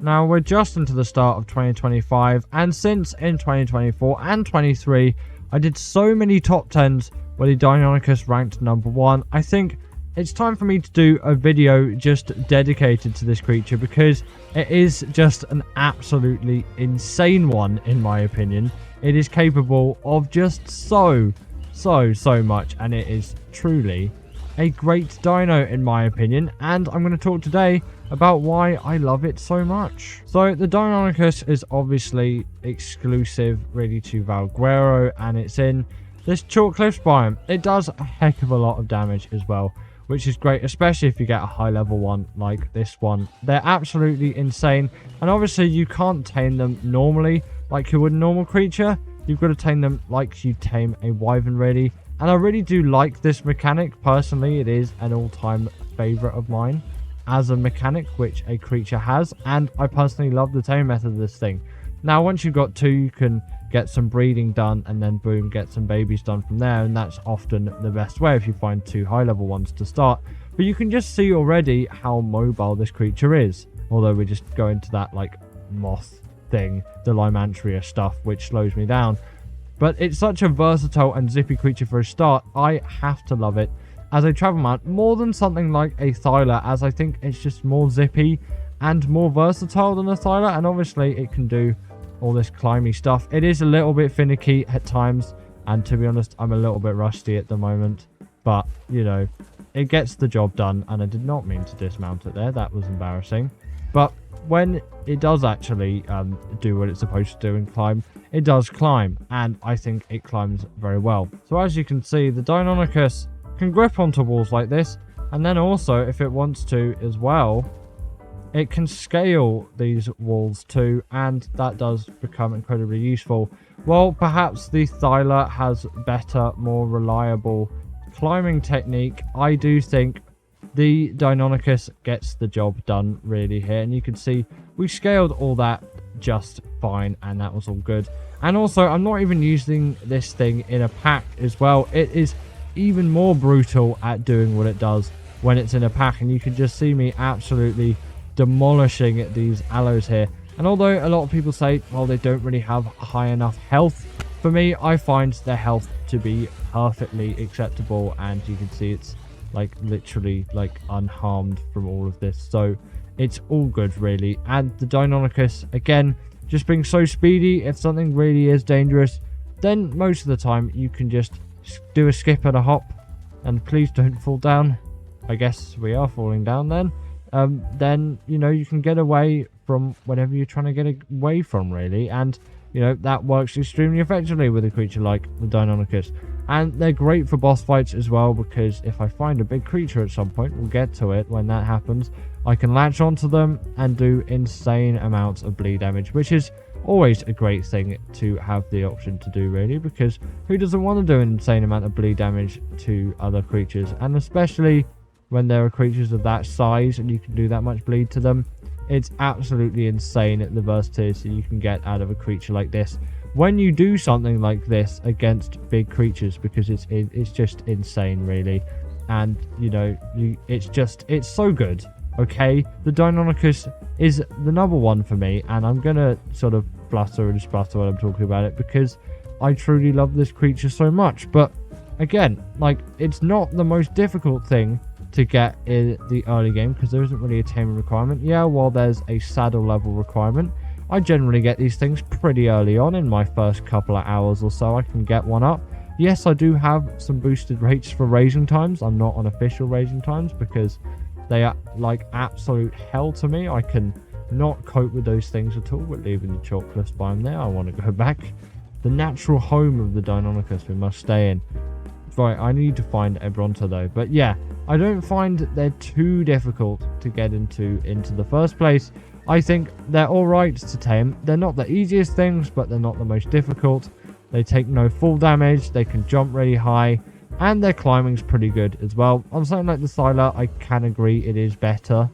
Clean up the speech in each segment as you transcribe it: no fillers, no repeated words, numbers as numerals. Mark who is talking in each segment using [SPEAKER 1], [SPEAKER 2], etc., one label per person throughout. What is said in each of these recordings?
[SPEAKER 1] Now, we're just into the start of 2025, and since in 2024 and 23, I did so many top 10s where the Deinonychus ranked number 1. I think it's time for me to do a video just dedicated to this creature because it is just an absolutely insane one, in my opinion. It is capable of just so much, and it is truly a great dino, in my opinion. And I'm going to talk today about why I love it so much. So the Deinonychus is obviously exclusive really to Valguero, and it's in this chalk cliffs biome. It does a heck of a lot of damage as well, which is great, especially if you get a high level one like this one. They're absolutely insane, and obviously you can't tame them normally like you would a normal creature. You've got to tame them like you tame a wyvern, really. And I really do like this mechanic. Personally, it is an all-time favorite of mine as a mechanic which a creature has, and I personally love the tame method of this thing. Now, once you've got 2, you can get some breeding done, and then boom, get some babies done from there, and that's often the best way if you find 2 high-level ones to start. But you can just see already how mobile this creature is, although we just go into that like moth thing, the Lymantria stuff, which slows me down. But it's such a versatile and zippy creature for a start. I have to love it as a travel mount more than something like a Thyla, as I think it's just more zippy and more versatile than a Thyla, and obviously it can do all this climby stuff. It is a little bit finicky at times, and to be honest, I'm a little bit rusty at the moment, but you know, it gets the job done. And I did not mean to dismount it there, that was embarrassing. But when it does actually do what it's supposed to do and climb, it does climb, and I think it climbs very well. So as you can see, the Deinonychus can grip onto walls like this, and then also, if it wants to as well, it can scale these walls too, and that does become incredibly useful. Well, perhaps the Thyla has better, more reliable climbing technique. I do think the Deinonychus gets the job done really here, and you can see we scaled all that just fine, and that was all good. And also, I'm not even using this thing in a pack as well. It is even more brutal at doing what it does when it's in a pack, and you can just see me absolutely demolishing these aloes here. And although a lot of people say, well, they don't really have high enough health, for me, I find their health to be perfectly acceptable, and you can see it's like literally like unharmed from all of this, so it's all good really. And the Deinonychus, again, just being so speedy, if something really is dangerous, then most of the time you can just do a skip and a hop, and please don't fall down. I guess we are falling down then. Then you know, you can get away from whatever you're trying to get away from really, and you know, that works extremely effectively with a creature like the Deinonychus. And they're great for boss fights as well, because if I find a big creature at some point, we'll get to it when that happens, I can latch onto them and do insane amounts of bleed damage, which is always a great thing to have the option to do really, because who doesn't want to do an insane amount of bleed damage to other creatures? And especially when there are creatures of that size and you can do that much bleed to them, it's absolutely insane at the versatility you can get out of a creature like this when you do something like this against big creatures, because it's just insane really. And you know, it's so good. Okay, the Deinonychus is the number 1 for me, and I'm gonna sort of flutter and splutter when I'm talking about it because I truly love this creature so much. But again, like, it's not the most difficult thing to get in the early game because there isn't really a taming requirement. Yeah, while there's a saddle level requirement, I generally get these things pretty early on. In my first couple of hours or so, I can get one up. Yes, I do have some boosted rates for raising times. I'm not on official raising times because they are like absolute hell to me. I can not cope with those things at all. But leaving the chalk cliffs biome there, I want to go back. The natural home of the Deinonychus we must stay in. Right, I need to find a Bronto though. But yeah, I don't find they're too difficult to get into the first place. I think they're alright to tame. They're not the easiest things, but they're not the most difficult. They take no full damage, they can jump really high, and their climbing's pretty good as well. On something like the Thyla, I can agree it is better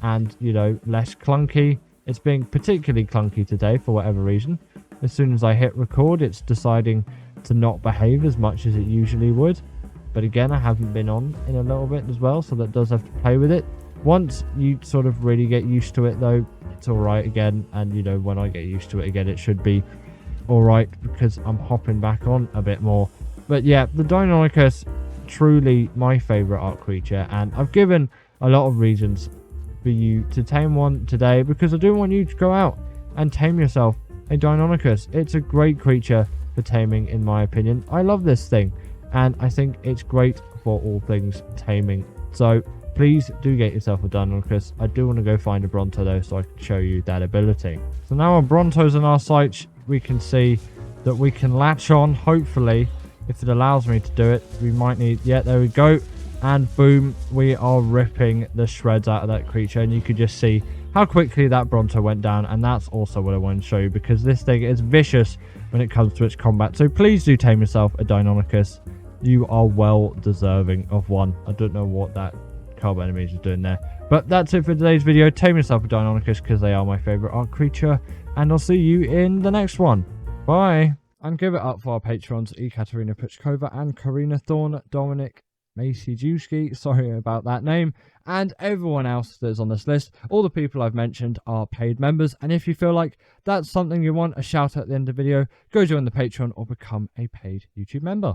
[SPEAKER 1] and, you know, less clunky. It's being particularly clunky today for whatever reason. As soon as I hit record, it's deciding to not behave as much as it usually would. But again, I haven't been on in a little bit as well, so that does have to play with it. Once you sort of really get used to it though, it's alright again. And you know, when I get used to it again, it should be alright because I'm hopping back on a bit more. But yeah, the Deinonychus, truly my favourite art creature, and I've given a lot of reasons for you to tame one today because I do want you to go out and tame yourself a Deinonychus. It's a great creature for taming in my opinion. I love this thing and I think it's great for all things taming. So please do get yourself a Deinonychus. I do want to go find a Bronto though so I can show you that ability. So now our Brontos on our site, we can see that we can latch on, hopefully, if it allows me to do it. We might need, yeah, there we go. And boom, we are ripping the shreds out of that creature. And you could just see how quickly that Bronto went down. And that's also what I want to show you because this thing is vicious when it comes to its combat. So please do tame yourself a Deinonychus. You are well deserving of one. I don't know what that Carb Enemies is doing there. But that's it for today's video. Tame yourself a Deinonychus because they are my favourite art creature. And I'll see you in the next one. Bye. And give it up for our patrons, Ekaterina Puchkova and Karina Thorne, Dominic Macy-Juski, sorry about that name, and everyone else that's on this list. All the people I've mentioned are paid members, and if you feel like that's something you want a shout out at the end of the video, go join the Patreon or become a paid YouTube member.